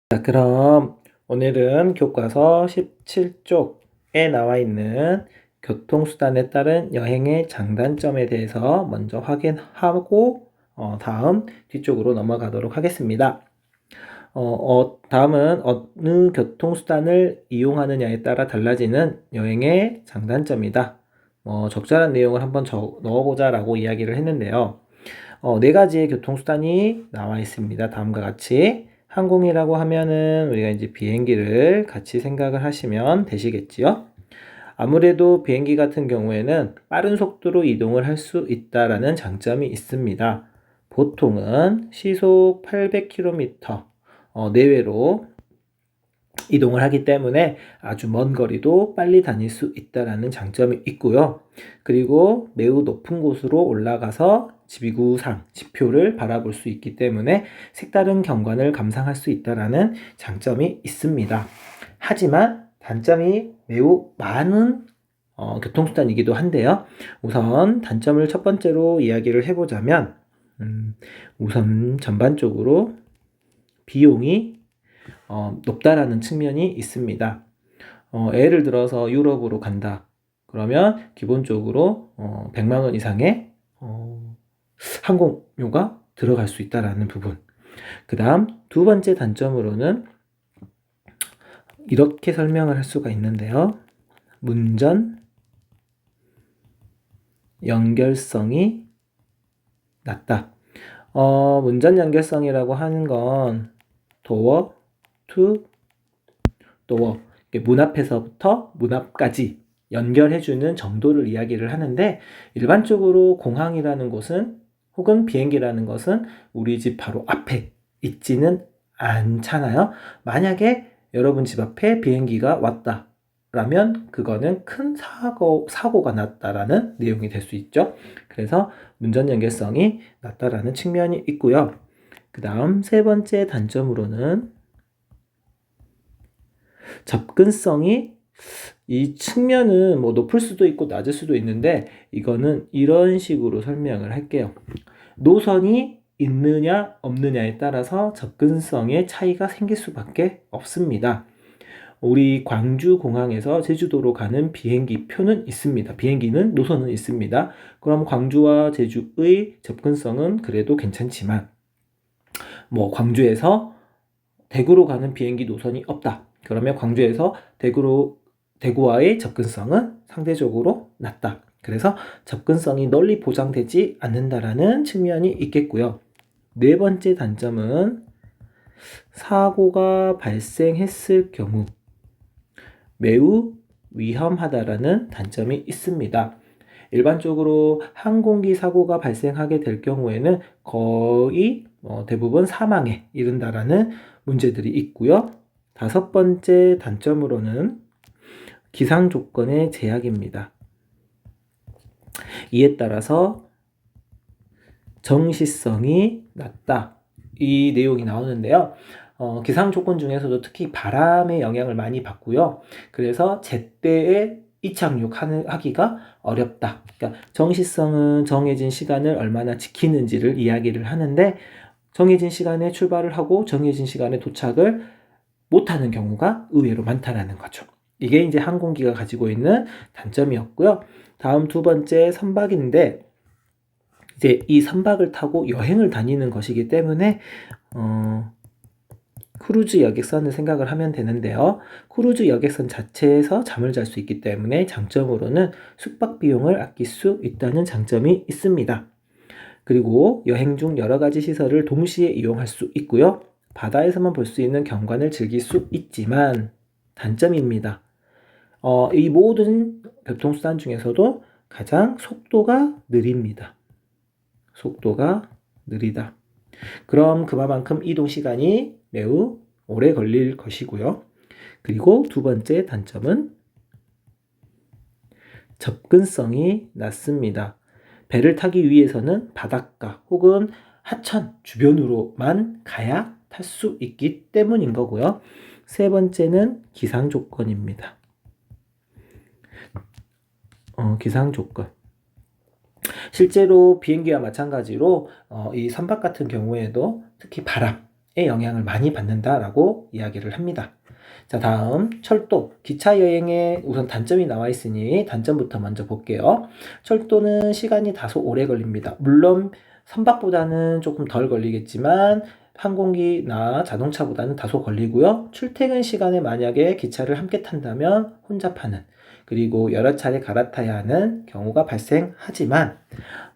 자, 그럼 오늘은 교과서 17쪽에 나와 있는 교통수단에 따른 여행의 장단점에 대해서 먼저 확인하고 다음 뒤쪽으로 넘어가도록 하겠습니다. 다음은 어느 교통수단을 이용하느냐에 따라 달라지는 여행의 장단점이다. 적절한 내용을 한번 넣어보자 라고 이야기를 했는데요. 네 가지의 교통수단이 나와 있습니다. 다음과 같이 항공이라고 하면은 우리가 이제 비행기를 같이 생각을 하시면 되시겠지요. 아무래도 비행기 같은 경우에는 빠른 속도로 이동을 할 수 있다라는 장점이 있습니다. 보통은 시속 800km 내외로 이동을 하기 때문에 아주 먼 거리도 빨리 다닐 수 있다라는 장점이 있고요. 그리고 매우 높은 곳으로 올라가서 지구상, 지표를 바라볼 수 있기 때문에 색다른 경관을 감상할 수 있다라는 장점이 있습니다. 하지만 단점이 매우 많은 교통수단이기도 한데요. 우선 단점을 첫 번째로 이야기를 해보자면 우선 전반적으로 비용이 높다라는 측면이 있습니다. 예를 들어서 유럽으로 간다. 그러면 기본적으로 100만 원 이상의 항공료가 들어갈 수 있다라는 부분. 그 다음 두 번째 단점으로는 이렇게 설명을 할 수가 있는데요. 문전 연결성이 낮다. 문전 연결성이라고 하는 건 도어 to 도어, 문 앞에서부터 문 앞까지 연결해주는 정도를 이야기를 하는데, 일반적으로 공항이라는 곳은 혹은 비행기라는 것은 우리 집 바로 앞에 있지는 않잖아요. 만약에 여러분 집 앞에 비행기가 왔다 라면 그거는 큰 사고가 났다라는 내용이 될 수 있죠. 그래서 문전 연결성이 낮다라는 측면이 있고요. 그 다음 세 번째 단점으로는 접근성이, 이 측면은 뭐 높을 수도 있고 낮을 수도 있는데 이거는 이런 식으로 설명을 할게요. 노선이 있느냐 없느냐에 따라서 접근성의 차이가 생길 수밖에 없습니다. 우리 광주공항에서 제주도로 가는 비행기 표는 있습니다. 비행기는 노선은 있습니다. 그럼 광주와 제주의 접근성은 그래도 괜찮지만 광주에서 대구로 가는 비행기 노선이 없다. 그러면 광주에서 대구와의 접근성은 상대적으로 낮다. 그래서 접근성이 널리 보장되지 않는다라는 측면이 있겠고요. 네 번째 단점은 사고가 발생했을 경우 매우 위험하다라는 단점이 있습니다. 일반적으로 항공기 사고가 발생하게 될 경우에는 거의 대부분 사망에 이른다라는 문제들이 있고요. 다섯 번째 단점으로는 기상 조건의 제약입니다. 이에 따라서 정시성이 낮다. 이 내용이 나오는데요. 기상 조건 중에서도 특히 바람의 영향을 많이 받고요. 그래서 제때에 이착륙하기가 어렵다. 그러니까 정시성은 정해진 시간을 얼마나 지키는지를 이야기를 하는데, 정해진 시간에 출발을 하고 정해진 시간에 도착을 못하는 경우가 의외로 많다라는 거죠. 이게 이제 항공기가 가지고 있는 단점이었고요. 다음 두 번째 선박인데, 이제 이 선박을 타고 여행을 다니는 것이기 때문에 크루즈 여객선을 생각을 하면 되는데요. 크루즈 여객선 자체에서 잠을 잘 수 있기 때문에 장점으로는 숙박 비용을 아낄 수 있다는 장점이 있습니다. 그리고 여행 중 여러 가지 시설을 동시에 이용할 수 있고요. 바다에서만 볼 수 있는 경관을 즐길 수 있지만 단점입니다. 이 모든 교통수단 중에서도 가장 속도가 느립니다. 속도가 느리다. 그럼 그만큼 이동 시간이 매우 오래 걸릴 것이고요. 그리고 두 번째 단점은 접근성이 낮습니다. 배를 타기 위해서는 바닷가 혹은 하천 주변으로만 가야 탈 수 있기 때문인 거고요. 세 번째는 기상 조건입니다. 기상 조건. 실제로 비행기와 마찬가지로 이 선박 같은 경우에도 특히 바람, 영향을 많이 받는다라고 이야기를 합니다. 자, 다음 철도, 기차 여행에 우선 단점이 나와 있으니 단점부터 먼저 볼게요. 철도는 시간이 다소 오래 걸립니다. 물론 선박보다는 조금 덜 걸리겠지만 항공기나 자동차보다는 다소 걸리고요. 출퇴근 시간에 만약에 기차를 함께 탄다면 혼잡하는, 그리고 여러 차례 갈아타야 하는 경우가 발생하지만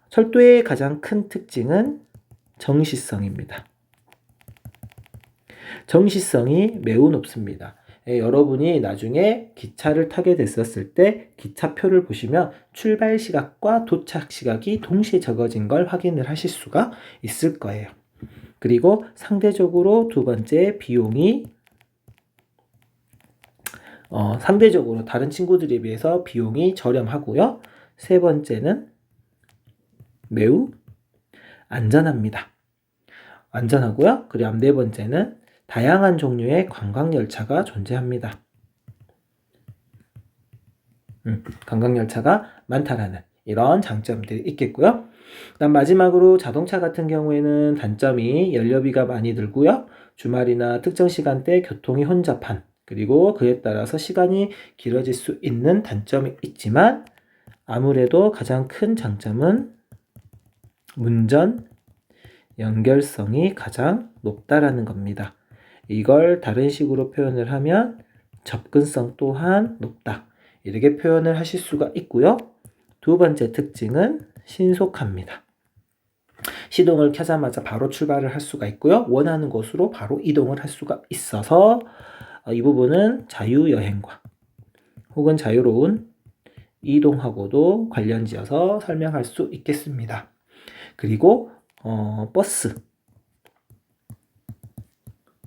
철도의 가장 큰 특징은 정시성입니다. 정시성이 매우 높습니다. 여러분이 나중에 기차를 타게 됐었을 때 기차표를 보시면 출발 시각과 도착 시각이 동시에 적어진 걸 확인을 하실 수가 있을 거예요. 그리고 상대적으로 두 번째, 비용이 상대적으로 다른 친구들에 비해서 비용이 저렴하고요. 세 번째는 매우 안전합니다. 안전하고요. 그리고 네 번째는 다양한 종류의 관광열차가 존재합니다. 관광열차가 많다라는 이런 장점들이 있겠고요. 그다음 마지막으로 자동차 같은 경우에는 단점이 연료비가 많이 들고요. 주말이나 특정 시간대 교통이 혼잡한, 그리고 그에 따라서 시간이 길어질 수 있는 단점이 있지만 아무래도 가장 큰 장점은 운전 연결성이 가장 높다라는 겁니다. 이걸 다른 식으로 표현을 하면 접근성 또한 높다, 이렇게 표현을 하실 수가 있고요. 두 번째 특징은 신속합니다. 시동을 켜자마자 바로 출발을 할 수가 있고요. 원하는 곳으로 바로 이동을 할 수가 있어서 이 부분은 자유여행과 혹은 자유로운 이동하고도 관련지어서 설명할 수 있겠습니다. 그리고 버스,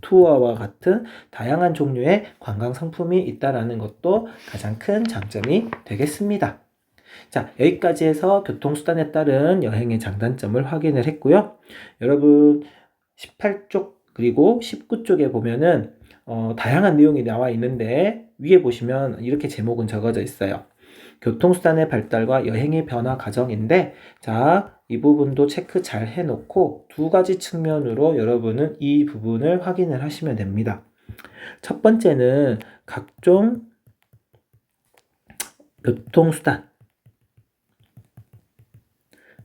투어와 같은 다양한 종류의 관광 상품이 있다라는 것도 가장 큰 장점이 되겠습니다. 자, 여기까지 해서 교통수단에 따른 여행의 장단점을 확인을 했고요. 여러분 18쪽 그리고 19쪽에 보면은 다양한 내용이 나와 있는데 위에 보시면 이렇게 제목은 적어져 있어요. 교통수단의 발달과 여행의 변화 과정인데, 자, 이 부분도 체크 잘 해놓고 두 가지 측면으로 여러분은 이 부분을 확인을 하시면 됩니다. 첫 번째는 각종 교통수단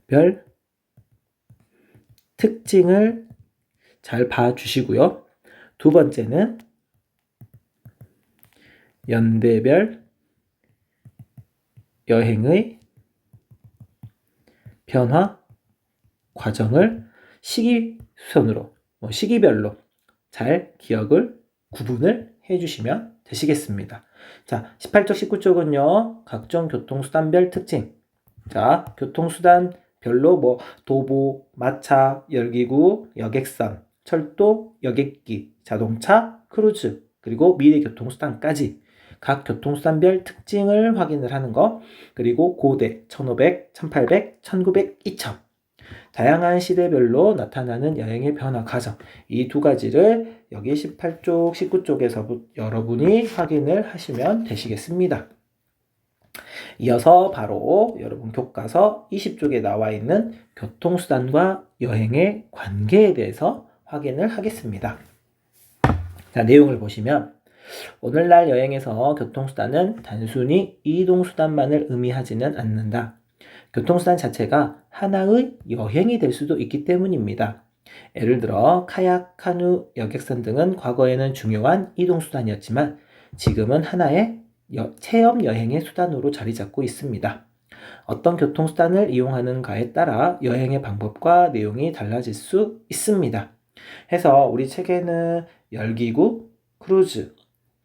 별 특징을 잘 봐주시고요. 두 번째는 연대별 여행의 변화 과정을 시기순으로, 시기별로 잘 기억을 구분을 해주시면 되시겠습니다. 자, 18쪽, 19쪽은요, 각종 교통수단별 특징. 자, 교통수단별로 도보, 마차, 열기구, 여객선, 철도, 여객기, 자동차, 크루즈, 그리고 미래교통수단까지 각 교통수단별 특징을 확인을 하는 것, 그리고 고대, 1500, 1800, 1900, 2000 다양한 시대별로 나타나는 여행의 변화 과정, 이 두 가지를 여기 18쪽, 19쪽에서 여러분이 확인을 하시면 되시겠습니다. 이어서 바로 여러분 교과서 20쪽에 나와 있는 교통수단과 여행의 관계에 대해서 확인을 하겠습니다. 자, 내용을 보시면 오늘날 여행에서 교통수단은 단순히 이동수단만을 의미하지는 않는다. 교통수단 자체가 하나의 여행이 될 수도 있기 때문입니다. 예를 들어 카약, 카누, 여객선 등은 과거에는 중요한 이동수단이었지만 지금은 하나의 체험 여행의 수단으로 자리 잡고 있습니다. 어떤 교통수단을 이용하는가에 따라 여행의 방법과 내용이 달라질 수 있습니다. 해서 우리 책에는 열기구, 크루즈,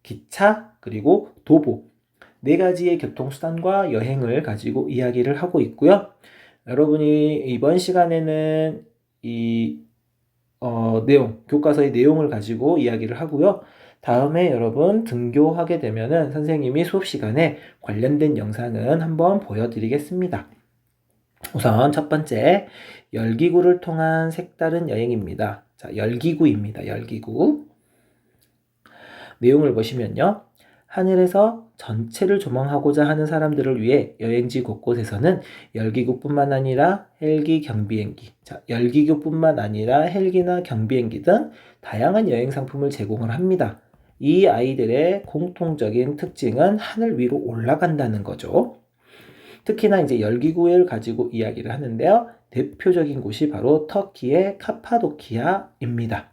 기차, 그리고 도보 네 가지의 교통수단과 여행을 가지고 이야기를 하고 있고요. 여러분이 이번 시간에는 이 교과서의 내용을 가지고 이야기를 하고요. 다음에 여러분 등교하게 되면은 선생님이 수업 시간에 관련된 영상은 한번 보여드리겠습니다. 우선 첫 번째, 열기구를 통한 색다른 여행입니다. 자, 열기구입니다. 열기구. 내용을 보시면요. 하늘에서 전체를 조망하고자 하는 사람들을 위해 여행지 곳곳에서는 열기구뿐만 아니라 헬기, 경비행기, 열기구뿐만 아니라 헬기나 경비행기 등 다양한 여행 상품을 제공을 합니다. 이 아이들의 공통적인 특징은 하늘 위로 올라간다는 거죠. 특히나 이제 열기구를 가지고 이야기를 하는데요. 대표적인 곳이 바로 터키의 카파도키아입니다.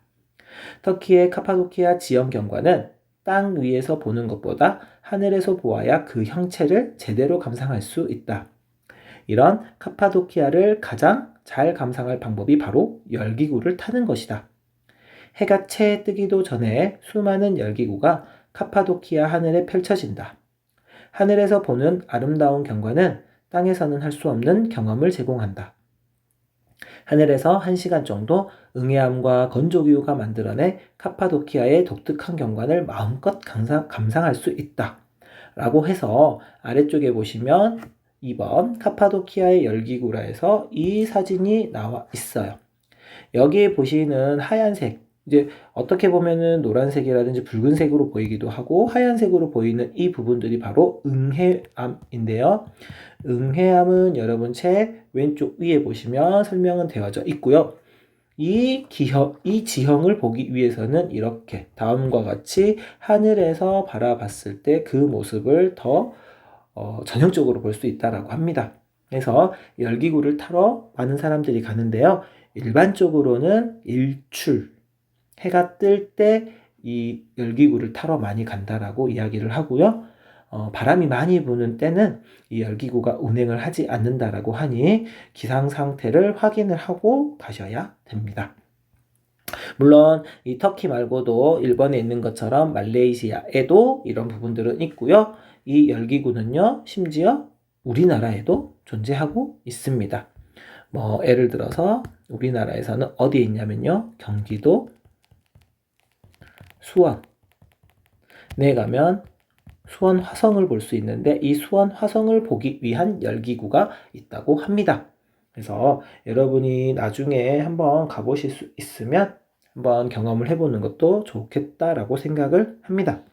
터키의 카파도키아 지형 경관은 땅 위에서 보는 것보다 하늘에서 보아야 그 형체를 제대로 감상할 수 있다. 이런 카파도키아를 가장 잘 감상할 방법이 바로 열기구를 타는 것이다. 해가 채 뜨기도 전에 수많은 열기구가 카파도키아 하늘에 펼쳐진다. 하늘에서 보는 아름다운 경관은 땅에서는 할 수 없는 경험을 제공한다. 하늘에서 1시간 정도 응해함과 건조기후가 만들어낸 카파도키아의 독특한 경관을 마음껏 감상할 수 있다. 라고 해서 아래쪽에 보시면 2번 카파도키아의 열기구라 해서 이 사진이 나와 있어요. 여기에 보시는 하얀색, 이제 어떻게 보면은 노란색이라든지 붉은색으로 보이기도 하고 하얀색으로 보이는 이 부분들이 바로 응해암인데요. 응해암은 여러분 책 왼쪽 위에 보시면 설명은 되어져 있고요. 이 지형을 보기 위해서는 이렇게 다음과 같이 하늘에서 바라봤을 때 그 모습을 더 전형적으로 볼 수 있다라고 합니다. 그래서 열기구를 타러 많은 사람들이 가는데요. 일반적으로는 일출, 해가 뜰 때 이 열기구를 타러 많이 간다라고 이야기를 하고요. 바람이 많이 부는 때는 이 열기구가 운행을 하지 않는다라고 하니 기상 상태를 확인을 하고 가셔야 됩니다. 물론 이 터키 말고도 일본에 있는 것처럼 말레이시아에도 이런 부분들은 있고요. 이 열기구는요, 심지어 우리나라에도 존재하고 있습니다. 예를 들어서 우리나라에서는 어디에 있냐면요, 경기도 수원에 가면 수원 화성을 볼 수 있는데 이 수원 화성을 보기 위한 열기구가 있다고 합니다. 그래서 여러분이 나중에 한번 가보실 수 있으면 한번 경험을 해보는 것도 좋겠다라고 생각을 합니다.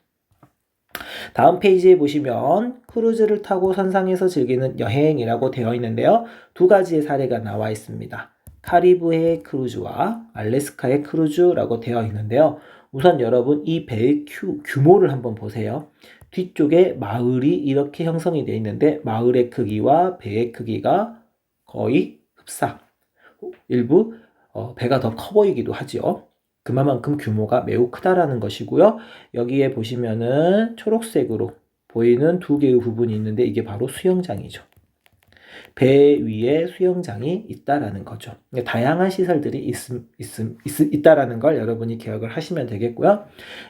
다음 페이지에 보시면 크루즈를 타고 선상에서 즐기는 여행이라고 되어 있는데요. 두 가지의 사례가 나와 있습니다. 카리브해의 크루즈와 알래스카의 크루즈라고 되어 있는데요. 우선 여러분 이 배의 규모를 한번 보세요. 뒤쪽에 마을이 이렇게 형성이 되어 있는데 마을의 크기와 배의 크기가 거의 흡사. 일부 배가 더 커 보이기도 하죠. 그만큼 규모가 매우 크다라는 것이고요. 여기에 보시면은 초록색으로 보이는 두 개의 부분이 있는데 이게 바로 수영장이죠. 배 위에 수영장이 있다라는 거죠. 다양한 시설들이 있다라는 걸 여러분이 기억을 하시면 되겠고요.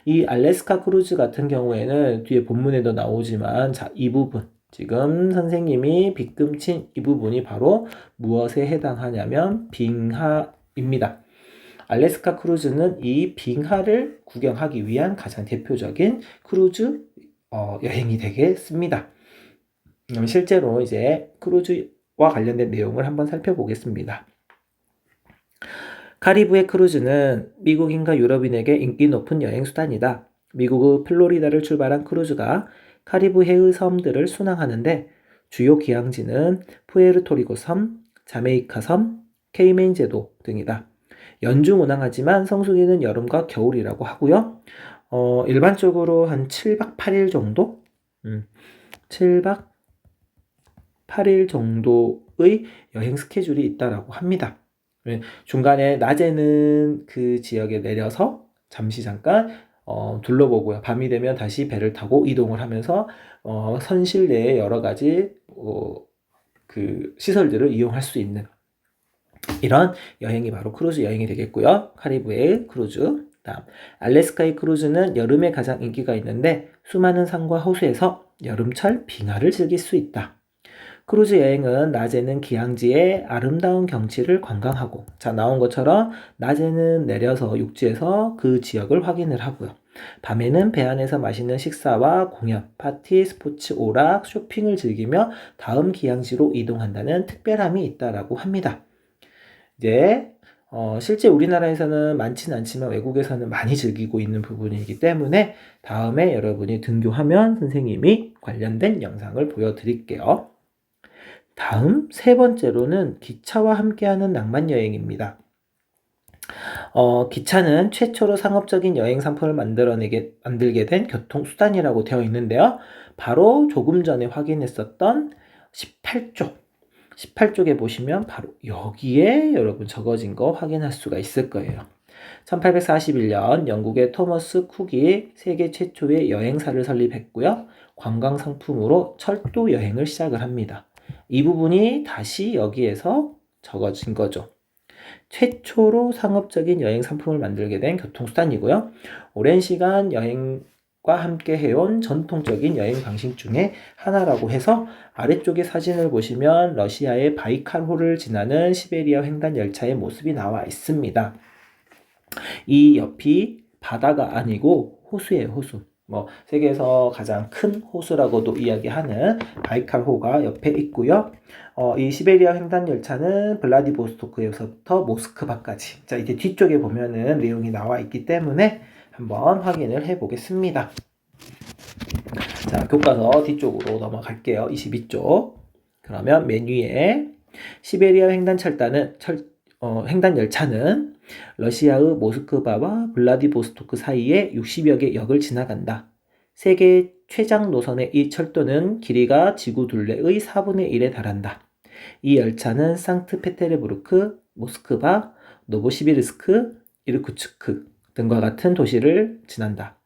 이 알래스카 크루즈 같은 경우에는 뒤에 본문에도 나오지만 이 부분 지금 선생님이 빗금 친 이 부분이 바로 무엇에 해당하냐면 빙하입니다. 알래스카 크루즈는 이 빙하를 구경하기 위한 가장 대표적인 크루즈 여행이 되겠습니다. 실제로 이제 크루즈와 관련된 내용을 한번 살펴보겠습니다. 카리브해 크루즈는 미국인과 유럽인에게 인기 높은 여행 수단이다. 미국의 플로리다를 출발한 크루즈가 카리브해의 섬들을 순항하는데 주요 기항지는 푸에르토리코 섬, 자메이카 섬, 케이맨 제도 등이다. 연중 운항하지만 성수기는 여름과 겨울이라고 하고요. 일반적으로 한 7박 8일 정도? 7박 8일 정도의 여행 스케줄이 있다라고 합니다. 중간에 낮에는 그 지역에 내려서 잠시 잠깐 둘러보고요. 밤이 되면 다시 배를 타고 이동을 하면서 선실 내에 여러 가지 그 시설들을 이용할 수 있는 이런 여행이 바로 크루즈 여행이 되겠고요. 카리브해 크루즈. 다음 알래스카의 크루즈는 여름에 가장 인기가 있는데 수많은 산과 호수에서 여름철 빙하를 즐길 수 있다. 크루즈 여행은 낮에는 기항지의 아름다운 경치를 관광하고 나온 것처럼 낮에는 내려서 육지에서 그 지역을 확인을 하고요. 밤에는 배 안에서 맛있는 식사와 공연, 파티, 스포츠, 오락, 쇼핑을 즐기며 다음 기항지로 이동한다는 특별함이 있다라고 합니다. 이제 실제 우리나라에서는 많지는 않지만 외국에서는 많이 즐기고 있는 부분이기 때문에 다음에 여러분이 등교하면 선생님이 관련된 영상을 보여드릴게요. 다음 세 번째로는 기차와 함께하는 낭만 여행입니다. 기차는 최초로 상업적인 여행 상품을 만들게 된 교통수단이라고 되어 있는데요. 바로 조금 전에 확인했었던 18쪽에 보시면 바로 여기에 여러분 적어진 거 확인할 수가 있을 거예요. 1841년 영국의 토머스 쿡이 세계 최초의 여행사를 설립했고요. 관광 상품으로 철도 여행을 시작을 합니다. 이 부분이 다시 여기에서 적어진 거죠. 최초로 상업적인 여행 상품을 만들게 된 교통수단이고요. 오랜 시간 여행과 함께 해온 전통적인 여행 방식 중에 하나라고 해서 아래쪽에 사진을 보시면 러시아의 바이칼호를 지나는 시베리아 횡단 열차의 모습이 나와 있습니다. 이 옆이 바다가 아니고 호수예요, 호수. 세계에서 가장 큰 호수라고도 이야기하는 바이칼호가 옆에 있고요. 이 시베리아 횡단 열차는 블라디보스토크에서부터 모스크바까지. 자, 이제 뒤쪽에 보면은 내용이 나와 있기 때문에 한번 확인을 해 보겠습니다. 자, 교과서 뒤쪽으로 넘어갈게요. 22쪽. 그러면 맨 위에 시베리아 횡단 열차는 러시아의 모스크바와 블라디보스토크 사이에 60여 개 역을 지나간다. 세계 최장 노선의 이 철도는 길이가 지구 둘레의 4분의 1에 달한다. 이 열차는 상트페테르부르크, 모스크바, 노보시비르스크, 이르쿠츠크 등과 같은 도시를 지난다.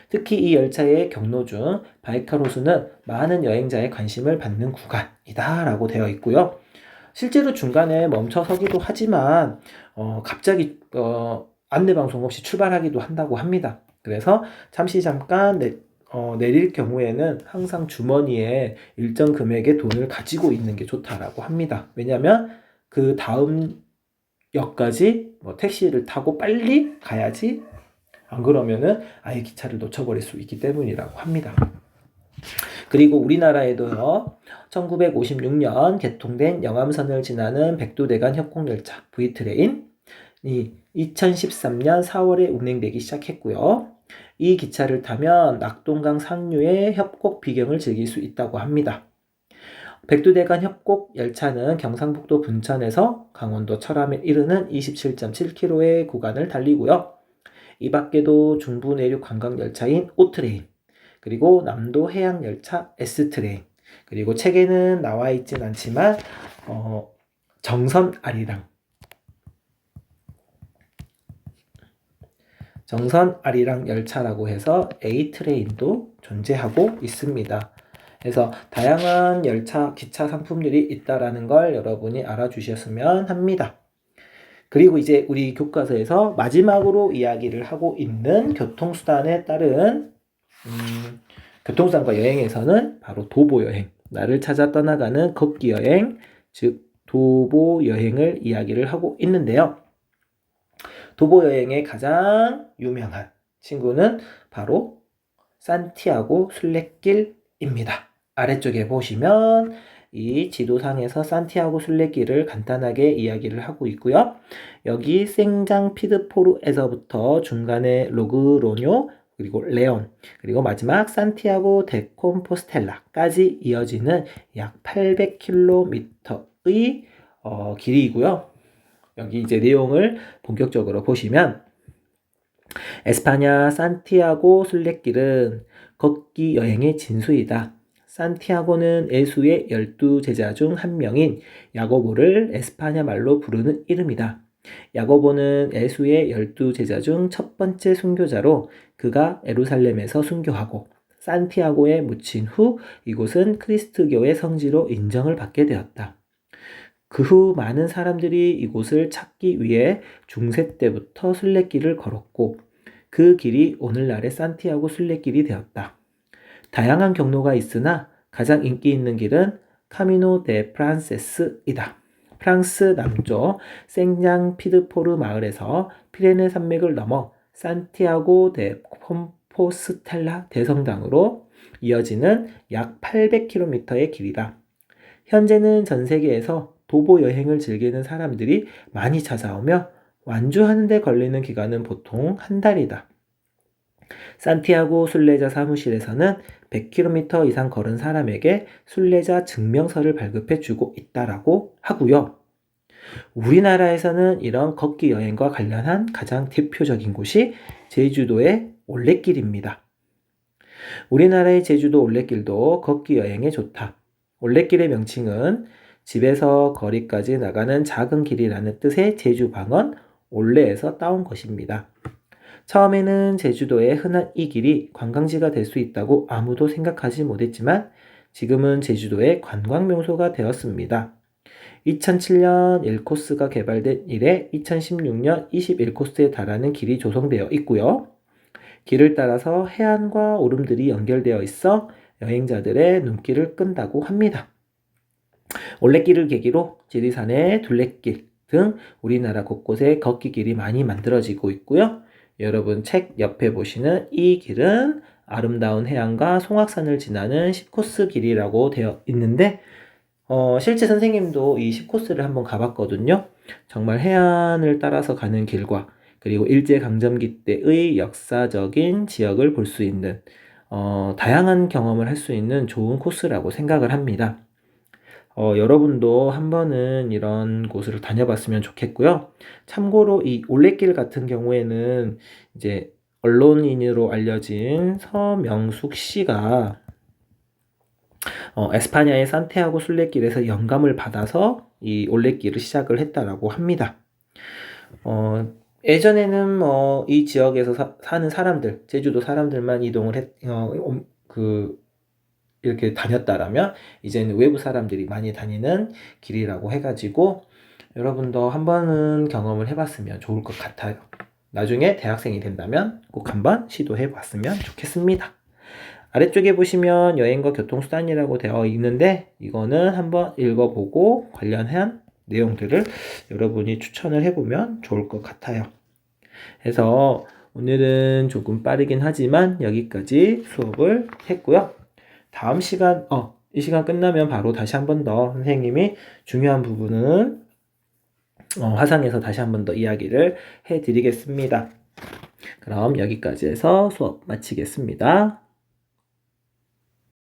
특히 이 열차의 경로 중 바이칼 호수는 많은 여행자의 관심을 받는 구간이다 라고 되어 있고요. 실제로 중간에 멈춰 서기도 하지만 갑자기 안내방송 없이 출발하기도 한다고 합니다. 그래서 잠시 잠깐 내릴 경우에는 항상 주머니에 일정 금액의 돈을 가지고 있는 게 좋다라고 합니다. 왜냐하면 그 다음 역까지 택시를 타고 빨리 가야지, 안 그러면은 아예 기차를 놓쳐버릴 수 있기 때문이라고 합니다. 그리고 우리나라에도요, 1956년 개통된 영암선을 지나는 백두대간 협곡열차 V트레인이 2013년 4월에 운행되기 시작했고요. 이 기차를 타면 낙동강 상류의 협곡 비경을 즐길 수 있다고 합니다. 백두대간 협곡 열차는 경상북도 분천에서 강원도 철암에 이르는 27.7km의 구간을 달리고요. 이 밖에도 중부 내륙 관광 열차인 O트레인, 그리고 남도 해양 열차 S트레인, 그리고 책에는 나와 있진 않지만 정선 아리랑 열차라고 해서 A트레인도 존재하고 있습니다. 그래서 다양한 열차, 기차 상품들이 있다라는 걸 여러분이 알아주셨으면 합니다. 그리고 이제 우리 교과서에서 마지막으로 이야기를 하고 있는 교통수단에 따른 교통수단과 여행에서는 바로 도보여행, 나를 찾아 떠나가는 걷기여행, 즉 도보여행을 이야기를 하고 있는데요. 도보여행의 가장 유명한 친구는 바로 산티아고 순례길입니다. 아래쪽에 보시면 이 지도상에서 산티아고 순례길을 간단하게 이야기를 하고 있고요. 여기 생장피드포르에서부터 중간에 로그로뇨, 그리고 레온, 그리고 마지막 산티아고 데 콤포스텔라까지 이어지는 약 800km의 길이고요. 여기 이제 내용을 본격적으로 보시면 에스파냐 산티아고 순례길은 걷기 여행의 진수이다. 산티아고는 예수의 12제자 중 한 명인 야고보를 에스파냐 말로 부르는 이름이다. 야고보는 예수의 12제자 중 첫 번째 순교자로 그가 예루살렘에서 순교하고 산티아고에 묻힌 후 이곳은 크리스트교의 성지로 인정을 받게 되었다. 그 후 많은 사람들이 이곳을 찾기 위해 중세 때부터 순례길을 걸었고 그 길이 오늘날의 산티아고 순례길이 되었다. 다양한 경로가 있으나 가장 인기 있는 길은 카미노 데 프란세스이다. 프랑스 남쪽 생장피드포르 마을에서 피레네 산맥을 넘어 산티아고 데 콤포스텔라 대성당으로 이어지는 약 800km의 길이다. 현재는 전 세계에서 도보 여행을 즐기는 사람들이 많이 찾아오며 완주하는 데 걸리는 기간은 보통 한 달이다. 산티아고 순례자 사무실에서는 100km 이상 걸은 사람에게 순례자 증명서를 발급해 주고 있다라고 하고요. 우리나라에서는 이런 걷기 여행과 관련한 가장 대표적인 곳이 제주도의 올레길입니다. 우리나라의 제주도 올레길도 걷기 여행에 좋다. 올레길의 명칭은 집에서 거리까지 나가는 작은 길이라는 뜻의 제주 방언 올레에서 따온 것입니다. 처음에는 제주도에 흔한 이 길이 관광지가 될 수 있다고 아무도 생각하지 못했지만 지금은 제주도의 관광 명소가 되었습니다. 2007년 1코스가 개발된 이래 2016년 21코스에 달하는 길이 조성되어 있고요. 길을 따라서 해안과 오름들이 연결되어 있어 여행자들의 눈길을 끈다고 합니다. 올레길을 계기로 지리산의 둘레길 등 우리나라 곳곳에 걷기 길이 많이 만들어지고 있고요. 여러분 책 옆에 보시는 이 길은 아름다운 해안과 송악산을 지나는 10코스 길이라고 되어 있는데 실제 선생님도 이 10코스를 한번 가봤거든요. 정말 해안을 따라서 가는 길과 그리고 일제강점기 때의 역사적인 지역을 볼 수 있는 다양한 경험을 할 수 있는 좋은 코스라고 생각을 합니다. 여러분도 한 번은 이런 곳으로 다녀봤으면 좋겠고요. 참고로 이 올레길 같은 경우에는 이제 언론인으로 알려진 서명숙 씨가 에스파냐의 산티아고 순례길에서 영감을 받아서 이 올레길을 시작을 했다라고 합니다. 예전에는 이 지역에서 사는 사람들, 제주도 사람들만 이동을 이렇게 다녔다라면 이제는 외부 사람들이 많이 다니는 길이라고 해가지고 여러분도 한 번은 경험을 해봤으면 좋을 것 같아요. 나중에 대학생이 된다면 꼭 한번 시도해 봤으면 좋겠습니다. 아래쪽에 보시면 여행과 교통수단이라고 되어 있는데 이거는 한번 읽어보고 관련한 내용들을 여러분이 추천을 해보면 좋을 것 같아요. 그래서 오늘은 조금 빠르긴 하지만 여기까지 수업을 했고요. 다음 시간, 이 시간 끝나면 바로 다시 한 번 더 선생님이 중요한 부분은 화상에서 다시 한 번 더 이야기를 해드리겠습니다. 그럼 여기까지 해서 수업 마치겠습니다.